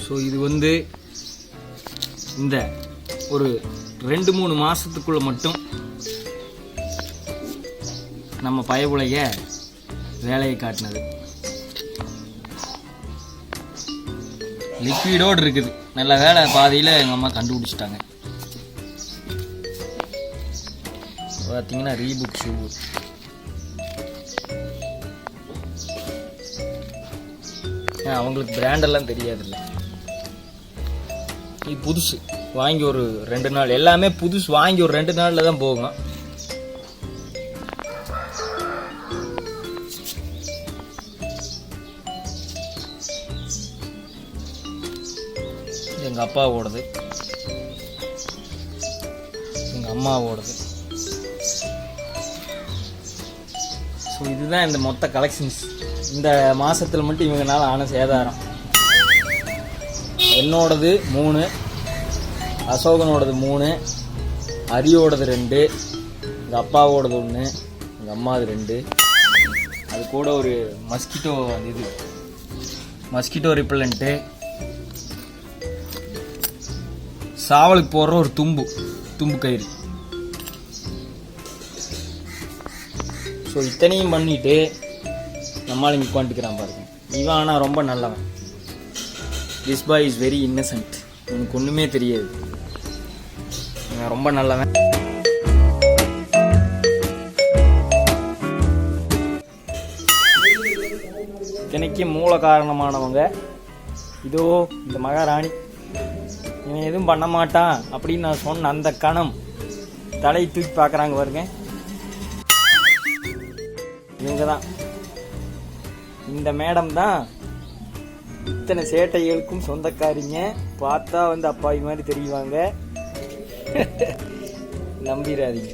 So இது வந்து இந்த ஒரு 2-3 மாதத்துக்குள்ளே மட்டும் நம்ம பயவுலைய வேலையை காட்டினது. லிக்விடோடு இருக்குது. நல்ல வேலை, பாதியில் எங்கள் அம்மா கண்டுபிடிச்சிட்டாங்க. பார்த்தீங்கன்னா ரீபுக் ஷூ. அவங்களுக்கு பிராண்டெல்லாம் தெரியாதுல்ல. இது புதுசு, வாங்கி ஒரு 2 நாள். எல்லாமே புதுசு, வாங்கி ஒரு 2 நாளில் தான் போகும். எங்கள் அப்பாவோடது, எங்கள் அம்மாவோடது. ஸோ இதுதான் இந்த மொத்த கலெக்ஷன்ஸ். இந்த மாதத்தில் மட்டும் இவங்கனால ஆன சேதாரம். என்னோடது 3, அசோகனோடது 3, ஹரியோடது 2, எங்கள் அப்பாவோடது 1, எங்கள் அம்மாவது 2. அது கூட ஒரு மஸ்கிட்டோ ரிப்பலண்ட்டு, சாவலுக்கு போடுற ஒரு தும்பு கயிறு. ஸோ இத்தனையும் பண்ணிட்டு நம்மளால் இங்கே உட்காந்துக்கிறான் பாருங்க. இவன் ஆனால் ரொம்ப நல்லவன். This boy is very Innocent. எனக்கு ஒன்றுமே தெரியாது. இவன் ரொம்ப நல்லவன். இத்தனைக்கு மூல காரணமானவங்க இதோ இந்த மகாராணி. இவன் எதுவும் பண்ண மாட்டான் அப்படின்னு நான் சொன்ன அந்த கணம் தலையை தூக்கி பார்க்குறாங்க பாருங்க. இவங்க தான், இந்த மேடம் தான் இத்தனை சேட்டைகளுக்கும் சொந்தக்காரிங்க. பார்த்தா வந்து அப்பாவி மாதிரி தெரியுவாங்க. நம்பிடாதீங்க.